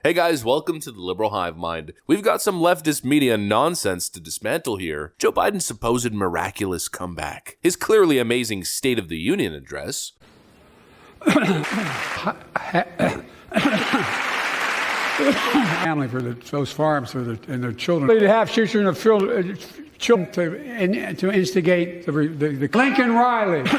Hey guys, welcome to the Liberal Hive Mind. We've got some leftist media nonsense to dismantle here. Joe Biden's supposed miraculous comeback, his clearly amazing State of the Union address, family for those farms and their children. They'd have children to instigate the Lincoln Riley.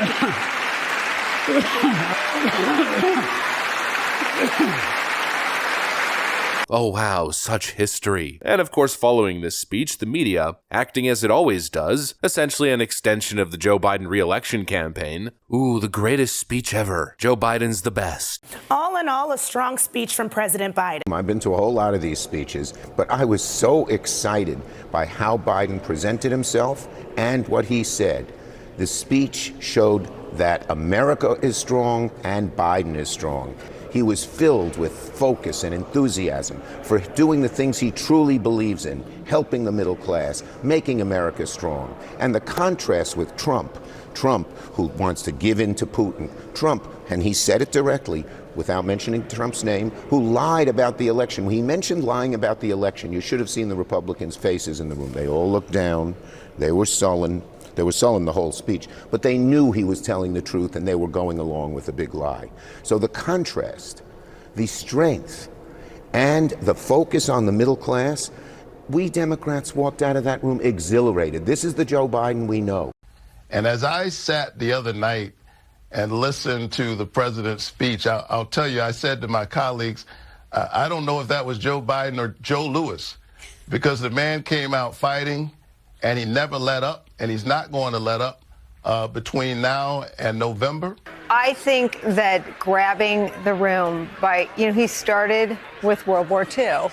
Oh wow, such history. And of course, following this speech, the media, acting as it always does, essentially an extension of the Joe Biden re-election campaign. Ooh, the greatest speech ever. Joe Biden's the best. All in all, a strong speech from President Biden. I've been to a whole lot of these speeches, but I was so excited by how Biden presented himself and what he said. The speech showed that America is strong and Biden is strong. He was filled with focus and enthusiasm for doing the things he truly believes in, helping the middle class, making America strong. And the contrast with Trump, who wants to give in to Putin, Trump, and he said it directly without mentioning Trump's name, who lied about the election. When he mentioned lying about the election, you should have seen the Republicans' faces in the room. They all looked down, they were sullen. They were sullen the whole speech, but they knew he was telling the truth and they were going along with the big lie. So the contrast, the strength, and the focus on the middle class, we Democrats walked out of that room exhilarated. This is the Joe Biden we know. And as I sat the other night and listened to the president's speech, I'll tell you, I said to my colleagues, I don't know if that was Joe Biden or Joe Lewis, because the man came out fighting and he never let up, and he's not going to let up between now and November. I think that grabbing the room by, he started with World War II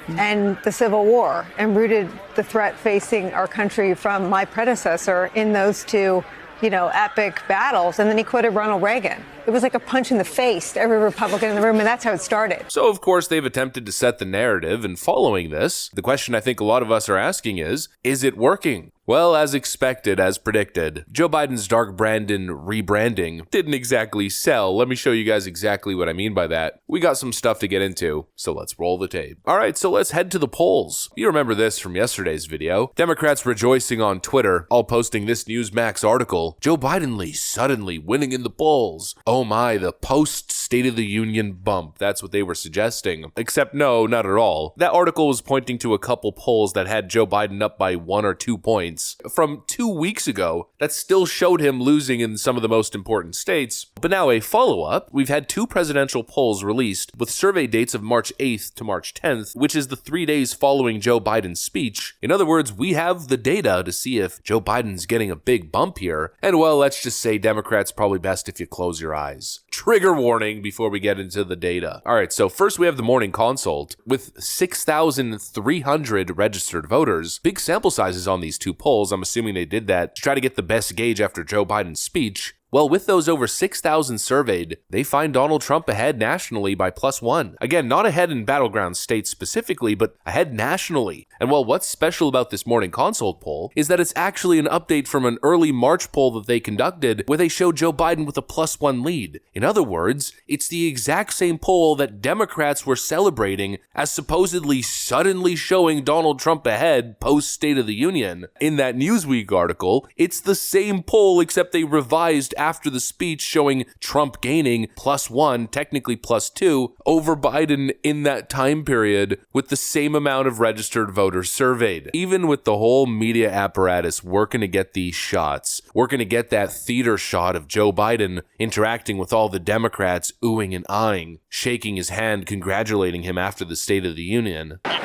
and the Civil War and rooted the threat facing our country from my predecessor in those two, epic battles. And then he quoted Ronald Reagan. It was like a punch in the face to every Republican in the room, and that's how it started. So, of course, they've attempted to set the narrative, and following this, the question I think a lot of us are asking is it working? Well, as expected, as predicted, Joe Biden's dark Brandon rebranding didn't exactly sell. Let me show you guys exactly what I mean by that. We got some stuff to get into, so let's roll the tape. All right, so let's head to the polls. You remember this from yesterday's video. Democrats rejoicing on Twitter, all posting this Newsmax article. Joe Biden suddenly winning in the polls. Oh my, the post-State of the Union bump. That's what they were suggesting. Except no, not at all. That article was pointing to a couple polls that had Joe Biden up by 1 or 2 points from 2 weeks ago that still showed him losing in some of the most important states. But now a follow-up. We've had 2 presidential polls released with survey dates of March 8th to March 10th, which is the 3 days following Joe Biden's speech. In other words, we have the data to see if Joe Biden's getting a big bump here. And well, let's just say Democrats probably best if you close your eyes. Trigger warning before we get into the data. All right, so first we have the morning consult with 6,300 registered voters. Big sample sizes on these 2 polls. I'm assuming they did that to try to get the best gauge after Joe Biden's speech. Well, with those over 6,000 surveyed, they find Donald Trump ahead nationally by +1. Again, not ahead in battleground states specifically, but ahead nationally. And well, what's special about this morning consult poll is that it's actually an update from an early March poll that they conducted where they showed Joe Biden with a +1 lead. In other words, it's the exact same poll that Democrats were celebrating as supposedly suddenly showing Donald Trump ahead post-State of the Union. In that Newsweek article, it's the same poll except they revised after the speech showing Trump gaining +1, technically +2, over Biden in that time period with the same amount of registered voters surveyed. Even with the whole media apparatus working to get these shots, working to get that theater shot of Joe Biden interacting with all the Democrats, oohing and eyeing, shaking his hand, congratulating him after the State of the Union. Come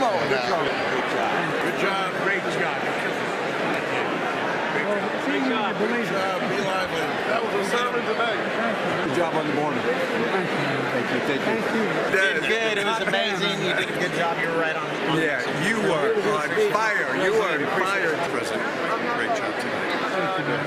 on now. Good job. Great job. Great job. Be lively. That was a sermon tonight. Good job on the morning. Thank you. Thank you. You did good. It was amazing. You did a good job. You were right on. Yeah, you were on fire. You were on fire. President, great job tonight. Thank you, man.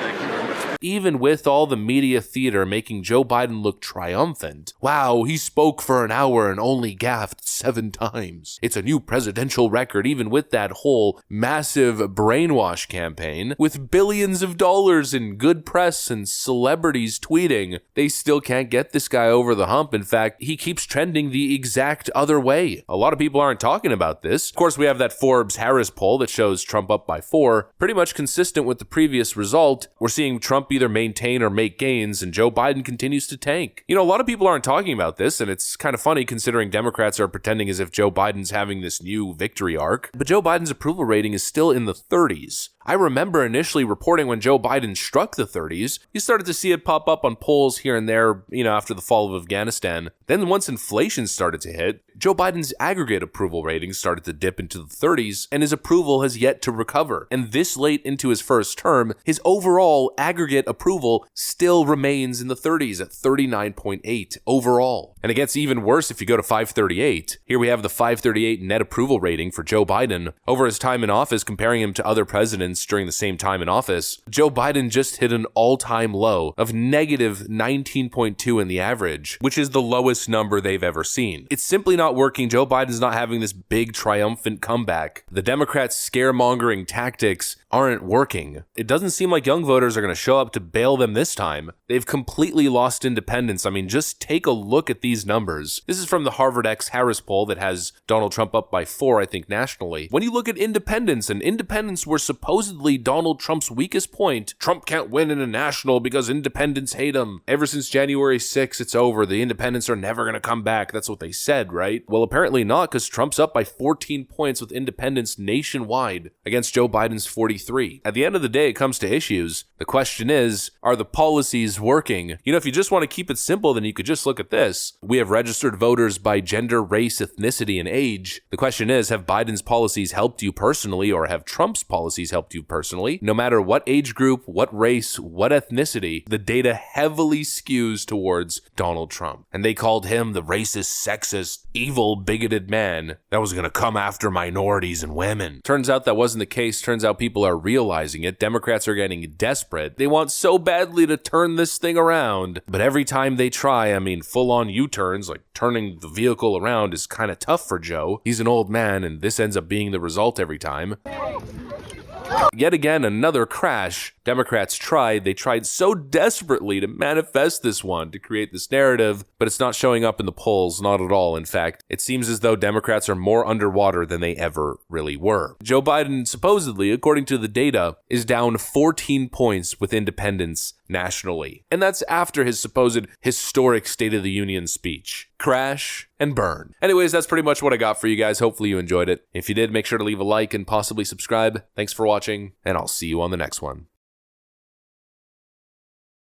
Thank you very much. even with all the media theater making Joe Biden look triumphant. Wow, he spoke for an hour and only gaffed 7 times. It's a new presidential record, even with that whole massive brainwash campaign. With billions of dollars in good press and celebrities tweeting, they still can't get this guy over the hump. In fact, he keeps trending the exact other way. A lot of people aren't talking about this. Of course, we have that Forbes-Harris poll that shows Trump up by 4, pretty much consistent with the previous result. We're seeing Trump either maintain or make gains, and Joe Biden continues to tank. You know, a lot of people aren't talking about this, and it's kind of funny considering Democrats are pretending as if Joe Biden's having this new victory arc, but Joe Biden's approval rating is still in the 30s. I remember initially reporting when Joe Biden struck the 30s, you started to see it pop up on polls here and there, after the fall of Afghanistan. Then once inflation started to hit, Joe Biden's aggregate approval rating started to dip into the 30s, and his approval has yet to recover. And this late into his first term, his overall aggregate approval still remains in the 30s at 39.8 overall. And it gets even worse if you go to 538. Here we have the 538 net approval rating for Joe Biden. Over his time in office, comparing him to other presidents during the same time in office, Joe Biden just hit an all-time low of negative 19.2 in the average, which is the lowest number they've ever seen. It's simply not working. Joe Biden's not having this big triumphant comeback. The Democrats' scaremongering tactics aren't working. It doesn't seem like young voters are going to show up to bail them this time. They've completely lost independence. I mean, just take a look at these numbers. This is from the Harvard X Harris poll that has Donald Trump up by 4, I think, nationally. When you look at independents, and independents were supposedly Donald Trump's weakest point, Trump can't win in a national because independents hate him. Ever since January 6th, it's over. The independents are never going to come back. That's what they said, right? Well, apparently not, because Trump's up by 14 points with independents nationwide against Joe Biden's 43. At the end of the day, it comes to issues. The question is, are the policies working? If you just want to keep it simple, then you could just look at this. We have registered voters by gender, race, ethnicity, and age. The question is, have Biden's policies helped you personally, or have Trump's policies helped you personally? No matter what age group, what race, what ethnicity, the data heavily skews towards Donald Trump. And they called him the racist, sexist, evil, bigoted man that was going to come after minorities and women. Turns out that wasn't the case. Turns out people are realizing it. Democrats are getting desperate. They want so badly to turn this thing around, but every time they try, full-on U-turns, like turning the vehicle around, is kind of tough for Joe. He's an old man, and this ends up being the result every time. Yet again, another crash. Democrats tried. They tried so desperately to manifest this one, to create this narrative, but it's not showing up in the polls, not at all. In fact, it seems as though Democrats are more underwater than they ever really were. Joe Biden, supposedly, according to the data, is down 14 points with independents nationally. And that's after his supposed historic State of the Union speech. Crash and burn. Anyways, that's pretty much what I got for you guys. Hopefully you enjoyed it. If you did, make sure to leave a like and possibly subscribe. Thanks for watching, and I'll see you on the next one.